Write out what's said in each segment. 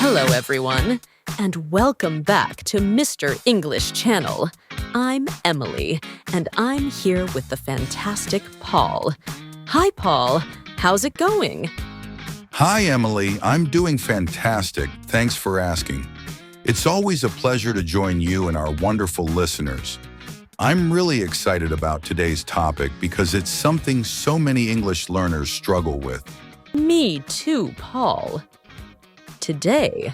Hello, everyone, and welcome back to Mr. English Channel. I'm Emily, and I'm here with the fantastic Paul. Hi, Paul. How's it going? Hi, Emily. I'm doing fantastic. Thanks for asking. It's always a pleasure to join you and our wonderful listeners. I'm really excited about today's topic because it's something so many English learners struggle with. Me too, Paul. Today,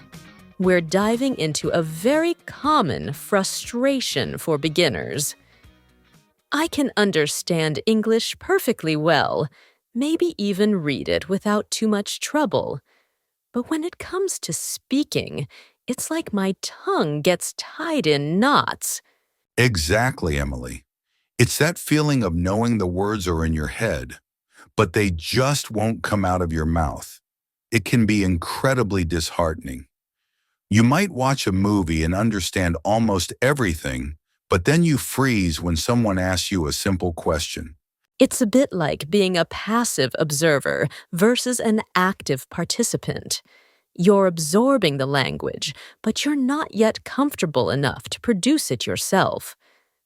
we're diving into a very common frustration for beginners. I can understand English perfectly well, maybe even read it without too much trouble. But when it comes to speaking, it's like my tongue gets tied in knots. Exactly, Emily. It's that feeling of knowing the words are in your head, but they just won't come out of your mouth. It can be incredibly disheartening. You might watch a movie and understand almost everything, but then you freeze when someone asks you a simple question. It's a bit like being a passive observer versus an active participant. You're absorbing the language, but you're not yet comfortable enough to produce it yourself.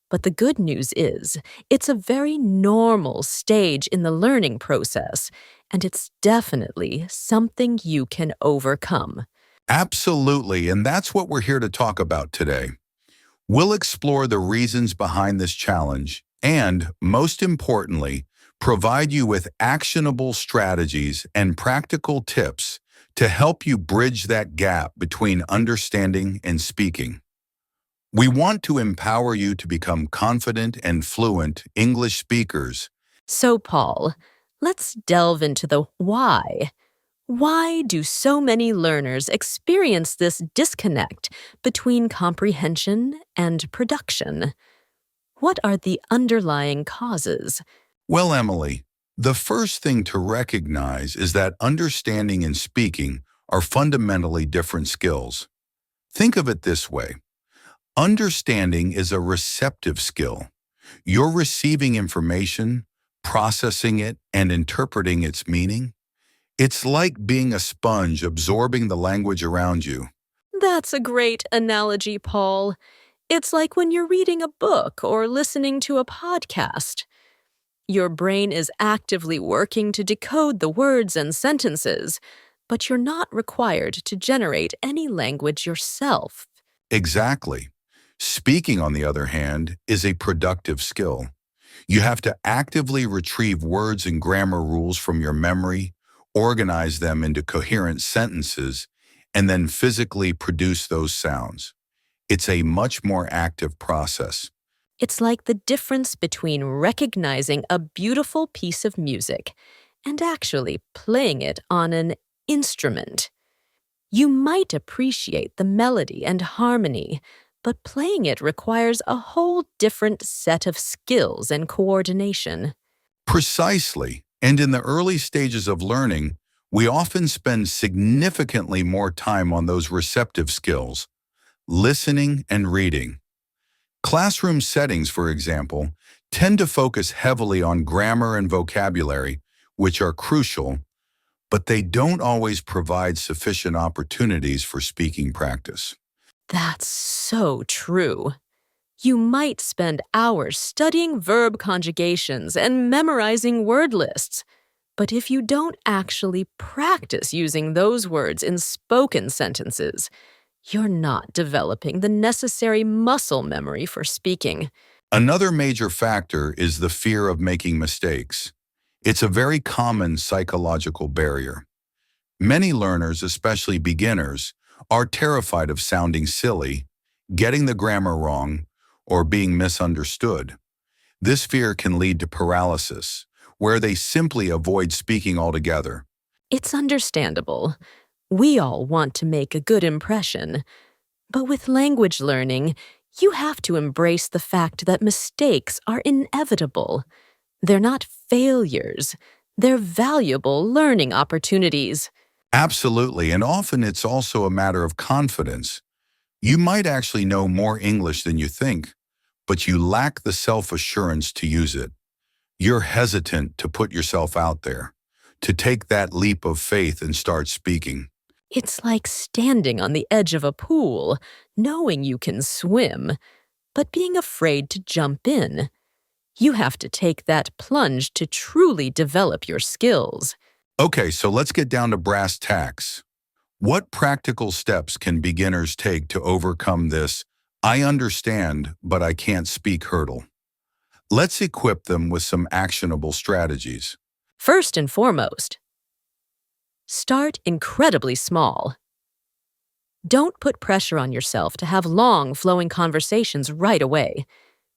But the good news is, it's a very normal stage in the learning process, and it's definitely something you can overcome. Absolutely, and that's what we're here to talk about today. We'll explore the reasons behind this challenge and, most importantly, provide you with actionable strategies and practical tips to help you bridge that gap between understanding and speaking. We want to empower you to become confident and fluent English speakers. So, Paul, let's delve into the why. Why do so many learners experience this disconnect between comprehension and production? What are the underlying causes? Well, Emily, the first thing to recognize is that understanding and speaking are fundamentally different skills. Think of it this way. Understanding is a receptive skill. You're receiving information, processing it, and interpreting its meaning. It's like being a sponge absorbing the language around you. That's a great analogy, Paul. It's like when you're reading a book or listening to a podcast. Your brain is actively working to decode the words and sentences, but you're not required to generate any language yourself. Exactly. Speaking, on the other hand, is a productive skill. You have to actively retrieve words and grammar rules from your memory, organize them into coherent sentences, and then physically produce those sounds. It's a much more active process. It's like the difference between recognizing a beautiful piece of music and actually playing it on an instrument. You might appreciate the melody and harmony, but playing it requires a whole different set of skills and coordination. Precisely. And in the early stages of learning, we often spend significantly more time on those receptive skills, listening and reading. Classroom settings, for example, tend to focus heavily on grammar and vocabulary, which are crucial, but they don't always provide sufficient opportunities for speaking practice. That's so true. You might spend hours studying verb conjugations and memorizing word lists, but if you don't actually practice using those words in spoken sentences, you're not developing the necessary muscle memory for speaking. Another major factor is the fear of making mistakes. It's a very common psychological barrier. Many learners, especially beginners, are terrified of sounding silly, getting the grammar wrong, or being misunderstood. This fear can lead to paralysis, where they simply avoid speaking altogether. It's understandable. We all want to make a good impression. But with language learning, you have to embrace the fact that mistakes are inevitable. They're not failures. They're valuable learning opportunities. Absolutely, and often it's also a matter of confidence. You might actually know more English than you think, but you lack the self-assurance to use it. You're hesitant to put yourself out there, to take that leap of faith and start speaking. It's like standing on the edge of a pool, knowing you can swim, but being afraid to jump in. You have to take that plunge to truly develop your skills. Okay, so let's get down to brass tacks. What practical steps can beginners take to overcome this "I understand, but I can't speak" hurdle? Let's equip them with some actionable strategies. First and foremost, start incredibly small. Don't put pressure on yourself to have long, flowing conversations right away.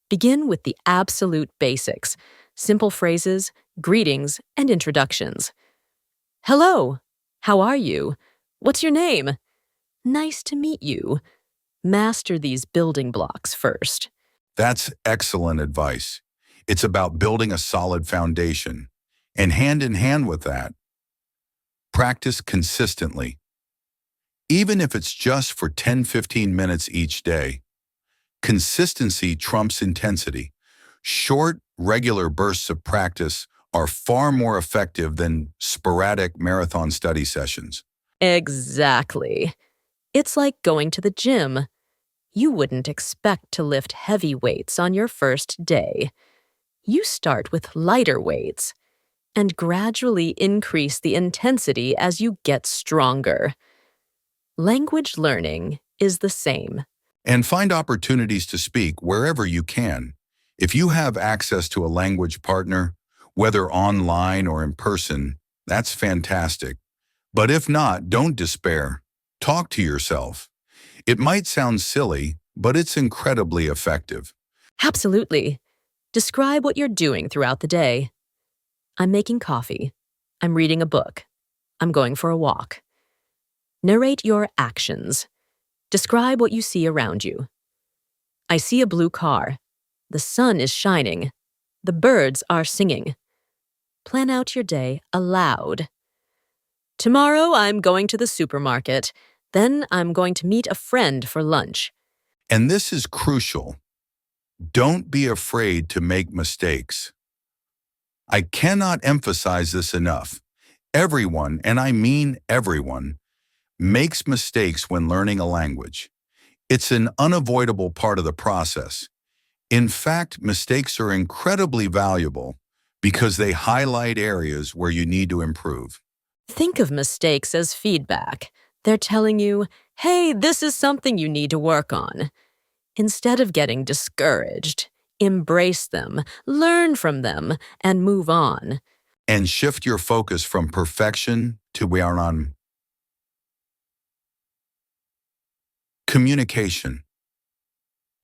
Begin with the absolute basics, simple phrases, greetings, and introductions. Hello, how are you? What's your name? Nice to meet you. Master these building blocks first. That's excellent advice. It's about building a solid foundation. And hand in hand with that, practice consistently. Even if it's just for 10-15 minutes each day, consistency trumps intensity. Short, regular bursts of practice are far more effective than sporadic marathon study sessions. Exactly. It's like going to the gym. You wouldn't expect to lift heavy weights on your first day. You start with lighter weights and gradually increase the intensity as you get stronger. Language learning is the same. And find opportunities to speak wherever you can. If you have access to a language partner, whether online or in person, that's fantastic. But if not, don't despair. Talk to yourself. It might sound silly, but it's incredibly effective. Absolutely. Describe what you're doing throughout the day. I'm making coffee. I'm reading a book. I'm going for a walk. Narrate your actions. Describe what you see around you. I see a blue car. The sun is shining. The birds are singing. Plan out your day aloud. Tomorrow I'm going to the supermarket. Then I'm going to meet a friend for lunch. And this is crucial. Don't be afraid to make mistakes. I cannot emphasize this enough. Everyone, and I mean everyone, makes mistakes when learning a language. It's an unavoidable part of the process. In fact, mistakes are incredibly valuable because they highlight areas where you need to improve. Think of mistakes as feedback. They're telling you, hey, this is something you need to work on. Instead of getting discouraged, embrace them, learn from them, and move on. And shift your focus from perfection to where are on communication.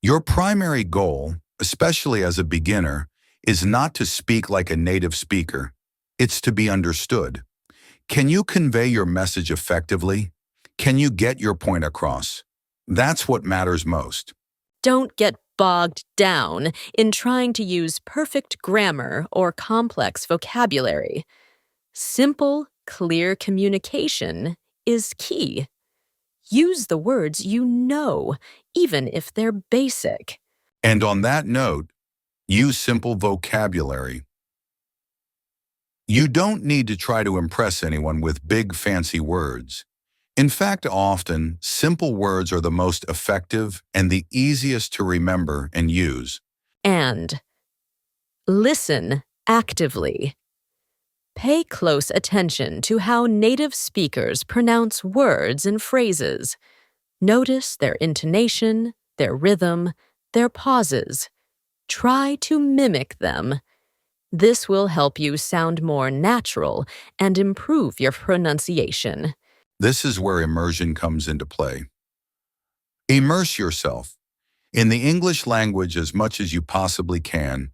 Your primary goal, especially as a beginner, is not to speak like a native speaker. It's to be understood. Can you convey your message effectively? Can you get your point across? That's what matters most. Don't get bogged down in trying to use perfect grammar or complex vocabulary. Simple, clear communication is key. Use the words you know, even if they're basic. And on that note, use simple vocabulary. You don't need to try to impress anyone with big, fancy words. In fact, often, simple words are the most effective and the easiest to remember and use. And listen actively. Pay close attention to how native speakers pronounce words and phrases. Notice their intonation, their rhythm, their pauses. Try to mimic them. This will help you sound more natural and improve your pronunciation. This is where immersion comes into play. Immerse yourself in the English language as much as you possibly can,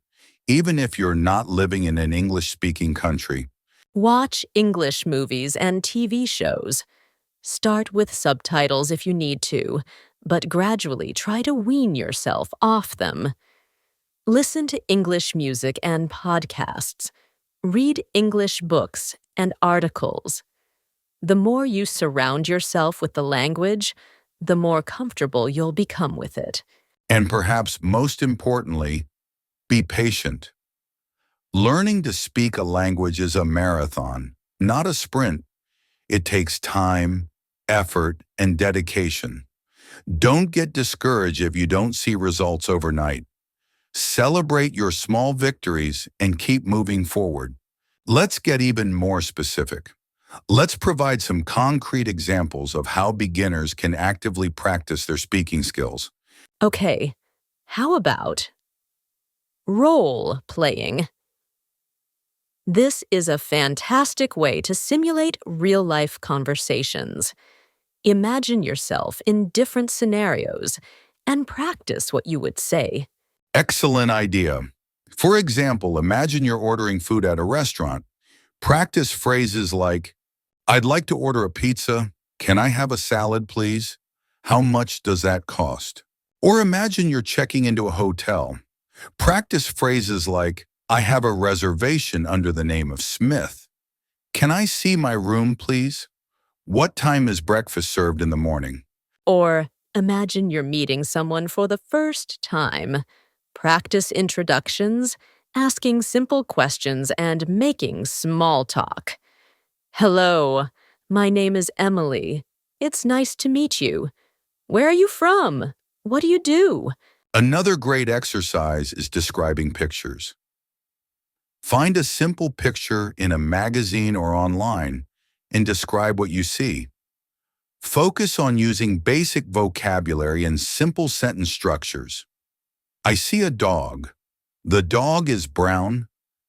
even if you're not living in an English-speaking country. Watch English movies and TV shows. Start with subtitles if you need to, but gradually try to wean yourself off them. Listen to English music and podcasts. Read English books and articles. The more you surround yourself with the language, the more comfortable you'll become with it. And perhaps most importantly, be patient. Learning to speak a language is a marathon, not a sprint. It takes time, effort, and dedication. Don't get discouraged if you don't see results overnight. Celebrate your small victories and keep moving forward. Let's get even more specific. Let's provide some concrete examples of how beginners can actively practice their speaking skills. Okay, how about role playing? This is a fantastic way to simulate real-life conversations. Imagine yourself in different scenarios and practice what you would say. Excellent idea. For example, imagine you're ordering food at a restaurant. Practice phrases like, "I'd like to order a pizza. Can I have a salad, please? How much does that cost?" Or imagine you're checking into a hotel. Practice phrases like, "I have a reservation under the name of Smith. Can I see my room, please? What time is breakfast served in the morning?" Or imagine you're meeting someone for the first time. Practice introductions, asking simple questions, and making small talk. Hello, my name is Emily. It's nice to meet you. Where are you from? What do you do? Another great exercise is describing pictures. Find a simple picture in a magazine or online and describe what you see. Focus on using basic vocabulary and simple sentence structures. I see a dog. The dog is brown.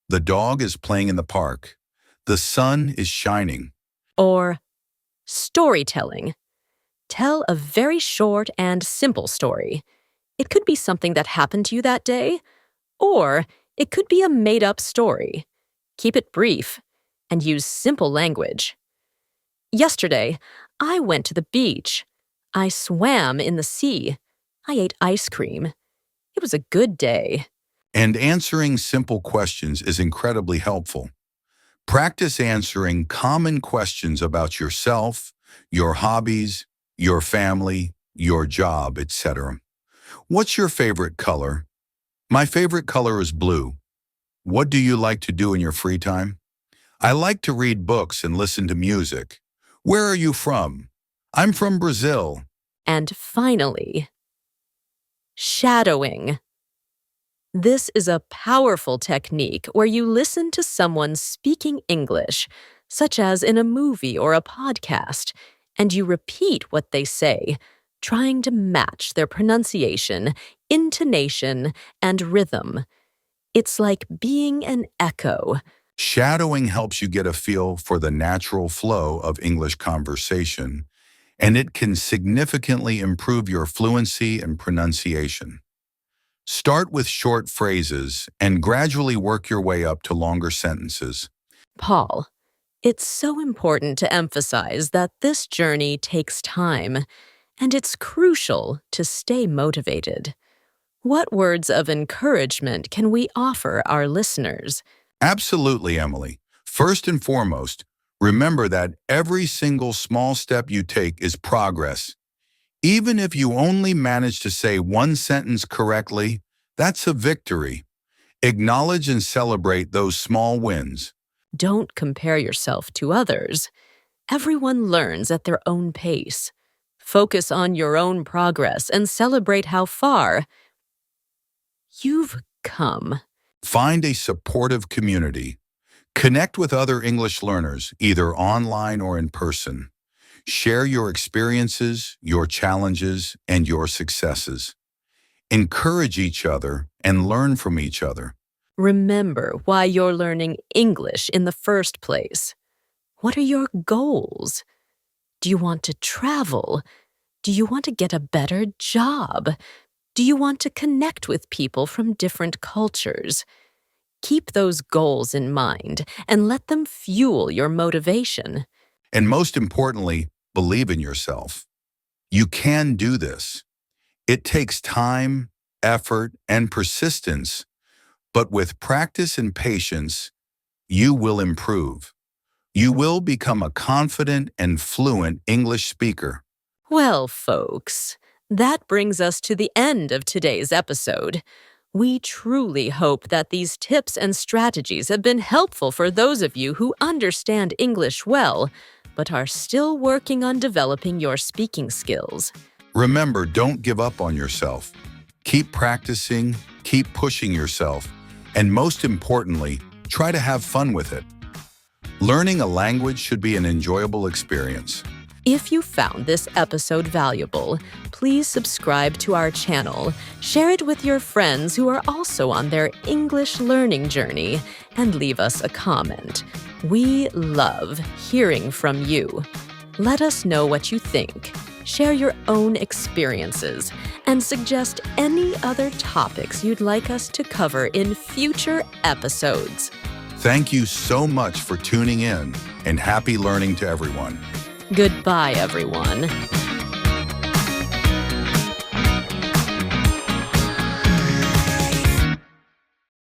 The dog is playing in the park. The sun is shining. Or storytelling. Tell a very short and simple story. It could be something that happened to you that day, or it could be a made-up story. Keep it brief and use simple language. Yesterday, I went to the beach. I swam in the sea. I ate ice cream. It was a good day. And answering simple questions is incredibly helpful. Practice answering common questions about yourself, your hobbies, your family, your job, etc. What's your favorite color? My favorite color is blue. What do you like to do in your free time? I like to read books and listen to music. Where are you from? I'm from Brazil. And finally, shadowing. This is a powerful technique where you listen to someone speaking English, such as in a movie or a podcast, and you repeat what they say, trying to match their pronunciation, intonation, and rhythm. It's like being an echo. Shadowing helps you get a feel for the natural flow of English conversation, and it can significantly improve your fluency and pronunciation. Start with short phrases and gradually work your way up to longer sentences. Paul, it's so important to emphasize that this journey takes time, and it's crucial to stay motivated. What words of encouragement can we offer our listeners? Absolutely, Emily. First and foremost, remember that every single small step you take is progress. Even if you only manage to say one sentence correctly, that's a victory. Acknowledge and celebrate those small wins. Don't compare yourself to others. Everyone learns at their own pace. Focus on your own progress and celebrate how far you've come. Find a supportive community. Connect with other English learners, either online or in person. Share your experiences, your challenges, and your successes. Encourage each other and learn from each other. Remember why you're learning English in the first place. What are your goals? Do you want to travel? Do you want to get a better job? Do you want to connect with people from different cultures? Keep those goals in mind and let them fuel your motivation. And most importantly, believe in yourself. You can do this. It takes time, effort, and persistence, but with practice and patience, you will improve. You will become a confident and fluent English speaker. Well, folks, that brings us to the end of today's episode. We truly hope that these tips and strategies have been helpful for those of you who understand English well, but are still working on developing your speaking skills. Remember, don't give up on yourself. Keep practicing, keep pushing yourself, and most importantly, try to have fun with it. Learning a language should be an enjoyable experience. If you found this episode valuable, please subscribe to our channel, share it with your friends who are also on their English learning journey, and leave us a comment. We love hearing from you. Let us know what you think, share your own experiences, and suggest any other topics you'd like us to cover in future episodes. Thank you so much for tuning in, and happy learning to everyone. Goodbye, everyone.